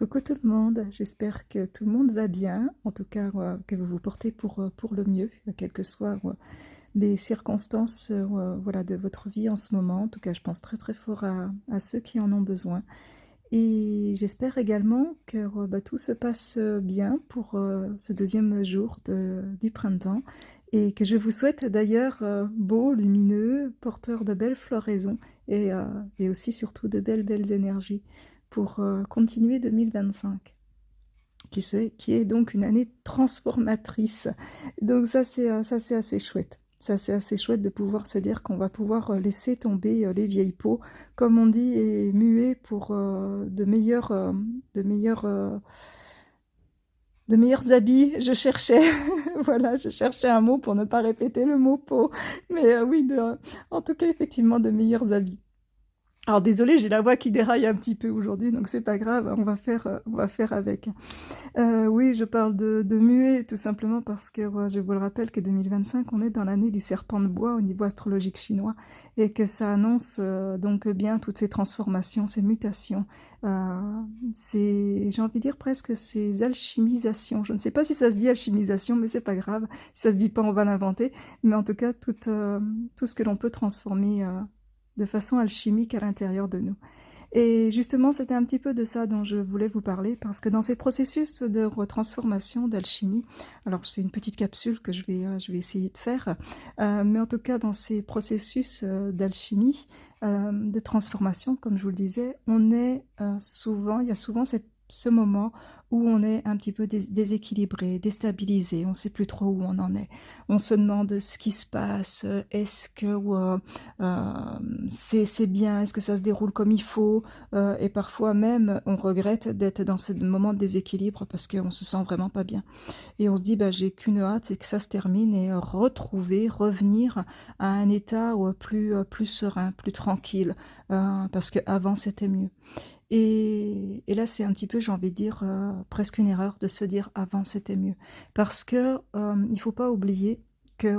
Coucou tout le monde, j'espère que tout le monde va bien, en tout cas que vous vous portez pour le mieux, quelles que soient les circonstances voilà, de votre vie en ce moment. En tout cas, je pense très très fort à ceux qui en ont besoin. Et j'espère également que tout se passe bien pour ce deuxième jour du printemps et que je vous souhaite d'ailleurs beau, lumineux, porteur de belles floraisons et aussi surtout de belles énergies pour continuer 2025 qui est donc une année transformatrice. Donc ça c'est assez chouette. Ça, c'est assez chouette de pouvoir se dire qu'on va pouvoir laisser tomber les vieilles peaux, comme on dit, et muer pour de meilleurs, de meilleurs habits. Je cherchais, voilà, je cherchais un mot pour ne pas répéter le mot peau, mais oui, en tout cas, effectivement, de meilleurs habits. Alors désolée, j'ai la voix qui déraille un petit peu aujourd'hui, donc c'est pas grave, on va faire avec. Oui, je parle de muet tout simplement parce que je vous le rappelle que 2025, on est dans l'année du serpent de bois au niveau astrologique chinois et que ça annonce donc bien toutes ces transformations, ces mutations, j'ai envie de dire presque ces alchimisations. Je ne sais pas si ça se dit alchimisation, mais c'est pas grave. Si ça se dit pas, on va l'inventer. Mais en tout cas, tout ce que l'on peut transformer de façon alchimique à l'intérieur de nous. Et justement, c'était un petit peu de ça dont je voulais vous parler, parce que dans ces processus de retransformation, d'alchimie, alors c'est une petite capsule que je vais essayer de faire, mais en tout cas, dans ces processus d'alchimie, de transformation, comme je vous le disais, on est souvent, il y a souvent ce moment où on est un petit peu déséquilibré, déstabilisé, on ne sait plus trop où on en est. On se demande ce qui se passe, est-ce que c'est bien, est-ce que ça se déroule comme il faut, et parfois même on regrette d'être dans ce moment de déséquilibre parce qu'on se sent vraiment pas bien. Et on se dit, bah, j'ai qu'une hâte, c'est que ça se termine et retrouver, revenir à un état plus serein, plus tranquille, parce qu'avant c'était mieux. Et là, c'est un petit peu, j'ai envie de dire, presque une erreur de se dire avant c'était mieux. Parce que il faut pas oublier que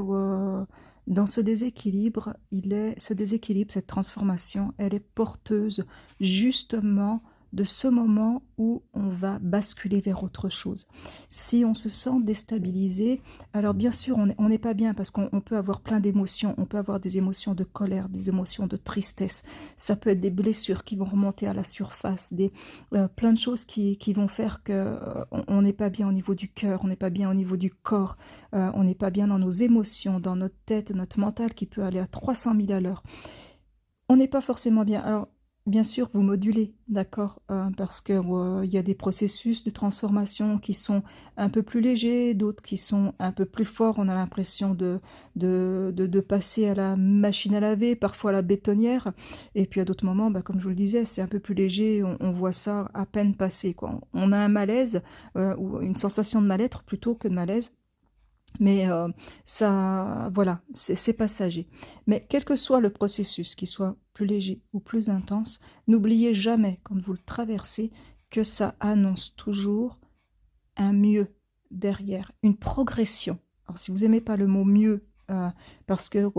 dans ce déséquilibre, ce déséquilibre, cette transformation, elle est porteuse justement de ce moment où on va basculer vers autre chose. Si on se sent déstabilisé, alors bien sûr, on n'est pas bien parce qu'on peut avoir plein d'émotions, on peut avoir des émotions de colère, des émotions de tristesse, ça peut être des blessures qui vont remonter à la surface, plein de choses qui vont faire que on n'est pas bien au niveau du cœur, on n'est pas bien au niveau du corps, on n'est pas bien dans nos émotions, dans notre tête, notre mental qui peut aller à 300 000 à l'heure. On n'est pas forcément bien. Alors, bien sûr, vous modulez, d'accord, parce que y a des processus de transformation qui sont un peu plus légers, d'autres qui sont un peu plus forts. On a l'impression de passer à la machine à laver, parfois à la bétonnière. Et puis à d'autres moments, bah, comme je vous le disais, c'est un peu plus léger. On voit ça à peine passer, quoi. On a un malaise ou une sensation de mal-être plutôt que de malaise. Mais ça, voilà, c'est passager. Mais quel que soit le processus, qu'il soit plus léger ou plus intense, n'oubliez jamais, quand vous le traversez, que ça annonce toujours un mieux derrière, une progression. Alors si vous n'aimez pas le mot mieux, parce que,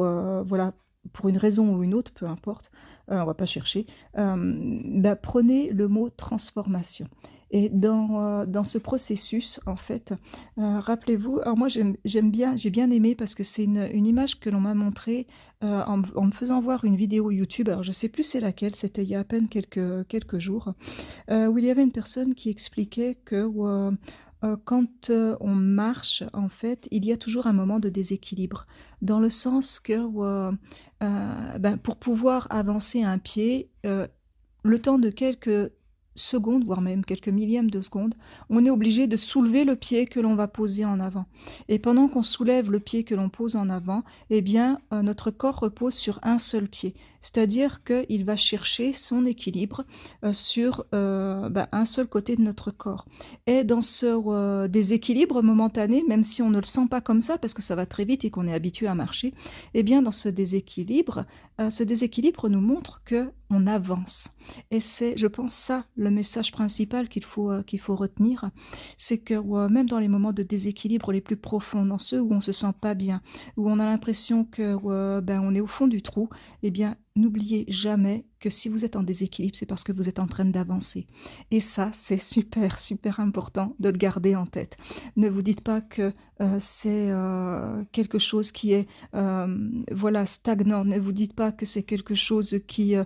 voilà, pour une raison ou une autre, peu importe, on va pas chercher, bah, prenez le mot transformation. Et dans ce processus, en fait, rappelez-vous, alors moi j'aime bien, j'ai bien aimé parce que c'est une image que l'on m'a montrée en me faisant voir une vidéo YouTube, alors je sais plus c'est laquelle, c'était il y a à peine quelques jours, où il y avait une personne qui expliquait que quand on marche, en fait, il y a toujours un moment de déséquilibre, dans le sens que ben, pour pouvoir avancer un pied, le temps de quelques secondes, voire même quelques millièmes de secondes, on est obligé de soulever le pied que l'on va poser en avant. Et pendant qu'on soulève le pied que l'on pose en avant, eh bien, notre corps repose sur un seul pied. C'est-à-dire qu'il va chercher son équilibre sur ben, un seul côté de notre corps. Et dans ce déséquilibre momentané, même si on ne le sent pas comme ça, parce que ça va très vite et qu'on est habitué à marcher, eh bien, dans ce déséquilibre nous montre que on avance. Et c'est, je pense, ça le message principal qu'il faut retenir, c'est que même dans les moments de déséquilibre les plus profonds, dans ceux où on se sent pas bien, où on a l'impression que ben, on est au fond du trou, eh bien, n'oubliez jamais que si vous êtes en déséquilibre, c'est parce que vous êtes en train d'avancer. Et ça, c'est super, super important de le garder en tête. Ne vous dites pas que c'est quelque chose qui est voilà, stagnant. Ne vous dites pas que c'est quelque chose qui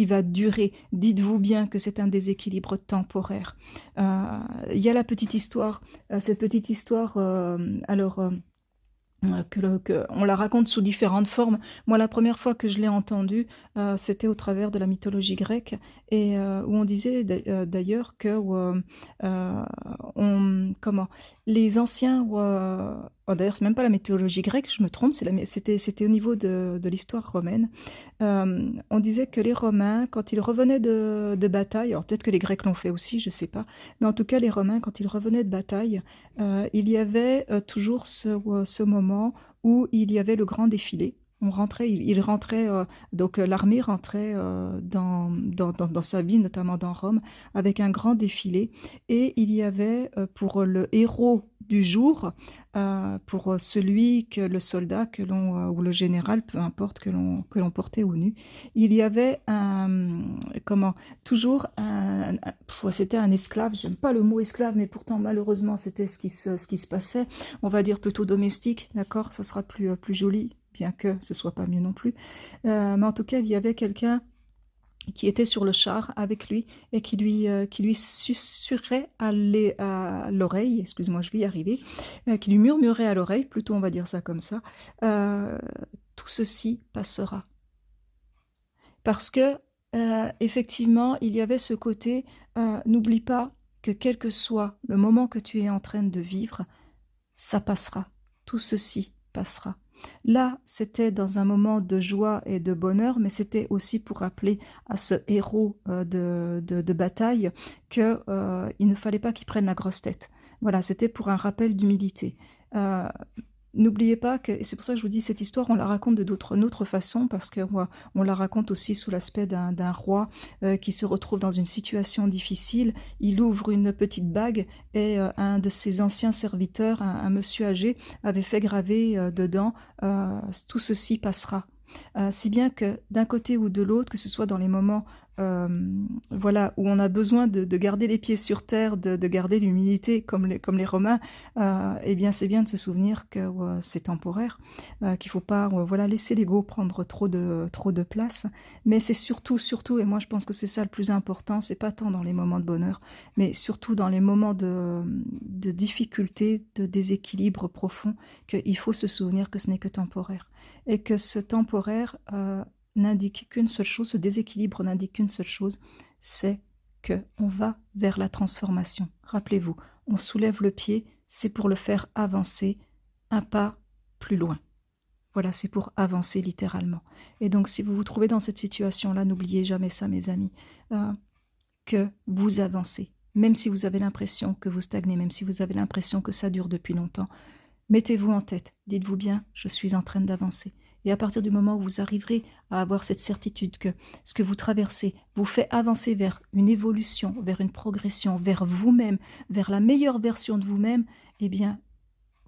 va durer. Dites-vous bien que c'est un déséquilibre temporaire. Il y a la petite histoire, cette petite histoire, on la raconte sous différentes formes. Moi, la première fois que je l'ai entendue, c'était au travers de la mythologie grecque, et où on disait d'ailleurs que comment, les anciens, d'ailleurs, c'est même pas la mythologie grecque, je me trompe, c'était au niveau de l'histoire romaine. On disait que les Romains, quand ils revenaient de bataille, alors peut-être que les Grecs l'ont fait aussi, je sais pas, mais en tout cas, les Romains, quand ils revenaient de bataille, il y avait toujours ce moment où il y avait le grand défilé. On rentrait, il rentrait, donc l'armée rentrait dans sa ville, notamment dans Rome, avec un grand défilé. Et il y avait pour le héros du jour, pour celui que le soldat que l'on ou le général, peu importe, que l'on portait au nu, il y avait toujours c'était un esclave. J'aime pas le mot esclave, mais pourtant malheureusement c'était ce qui se passait. On va dire plutôt domestique, d'accord, ça sera plus joli, bien que ce soit pas mieux non plus. Mais en tout cas, il y avait quelqu'un qui était sur le char avec lui et qui lui susurrait à l'oreille, excuse-moi, je vais y arriver, qui lui murmurait à l'oreille, plutôt on va dire ça comme ça, tout ceci passera. Parce que, effectivement, il y avait ce côté, n'oublie pas que quel que soit le moment que tu es en train de vivre, ça passera, tout ceci passera. Là, c'était dans un moment de joie et de bonheur, mais c'était aussi pour rappeler à ce héros de bataille qu'il ne fallait pas qu'il prenne la grosse tête. Voilà, c'était pour un rappel d'humilité. N'oubliez pas que, et c'est pour ça que je vous dis, cette histoire, on la raconte d'une autre façon, parce qu'on la raconte aussi sous l'aspect d'un roi qui se retrouve dans une situation difficile. Il ouvre une petite bague et un de ses anciens serviteurs, un monsieur âgé, avait fait graver dedans tout ceci passera. Si bien que d'un côté ou de l'autre, que ce soit dans les moments voilà, où on a besoin de garder les pieds sur terre, de garder l'humilité comme les Romains, eh bien c'est bien de se souvenir que c'est temporaire, qu'il ne faut pas voilà, laisser l'ego prendre trop de place. Mais c'est surtout, et moi je pense que c'est ça le plus important, c'est pas tant dans les moments de bonheur, mais surtout dans les moments de difficulté, de déséquilibre profond, qu'il faut se souvenir que ce n'est que temporaire. Et que ce temporaire n'indique qu'une seule chose, ce déséquilibre n'indique qu'une seule chose, c'est qu'on va vers la transformation. Rappelez-vous, on soulève le pied, c'est pour le faire avancer un pas plus loin. Voilà, c'est pour avancer littéralement. Et donc, si vous vous trouvez dans cette situation-là, n'oubliez jamais ça, mes amis, que vous avancez. Même si vous avez l'impression que vous stagnez, même si vous avez l'impression que ça dure depuis longtemps, mettez-vous en tête, dites-vous bien, je suis en train d'avancer. Et à partir du moment où vous arriverez à avoir cette certitude que ce que vous traversez vous fait avancer vers une évolution, vers une progression, vers vous-même, vers la meilleure version de vous-même, eh bien,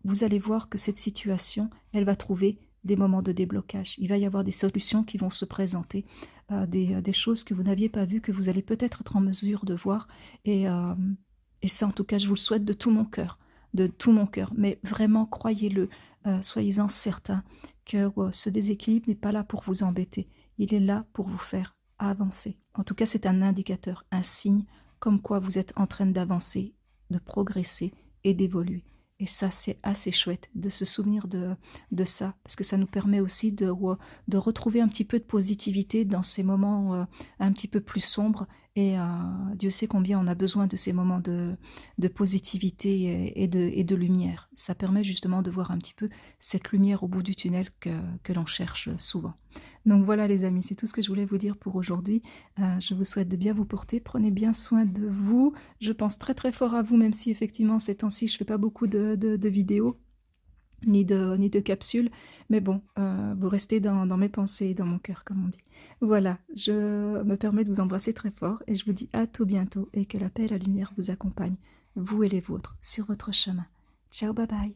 vous allez voir que cette situation, elle va trouver des moments de déblocage. Il va y avoir des solutions qui vont se présenter, des choses que vous n'aviez pas vues, que vous allez peut-être être en mesure de voir. Et ça, en tout cas, je vous le souhaite de tout mon cœur. De tout mon cœur. Mais vraiment, croyez-le, soyez-en certains que ce déséquilibre n'est pas là pour vous embêter. Il est là pour vous faire avancer. En tout cas, c'est un indicateur, un signe comme quoi vous êtes en train d'avancer, de progresser et d'évoluer. Et ça, c'est assez chouette de se souvenir de ça, parce que ça nous permet aussi de retrouver un petit peu de positivité dans ces moments un petit peu plus sombres. Et Dieu sait combien on a besoin de ces moments de positivité et de lumière. Ça permet justement de voir un petit peu cette lumière au bout du tunnel que l'on cherche souvent. Donc voilà les amis, c'est tout ce que je voulais vous dire pour aujourd'hui. Je vous souhaite de bien vous porter, prenez bien soin de vous. Je pense très très fort à vous, même si effectivement ces temps-ci je ne fais pas beaucoup de vidéos. Ni de capsules, mais bon, vous restez dans mes pensées et dans mon cœur, comme on dit. Voilà, je me permets de vous embrasser très fort et je vous dis à tout bientôt et que la paix et la lumière vous accompagnent, vous et les vôtres, sur votre chemin. Ciao, bye bye.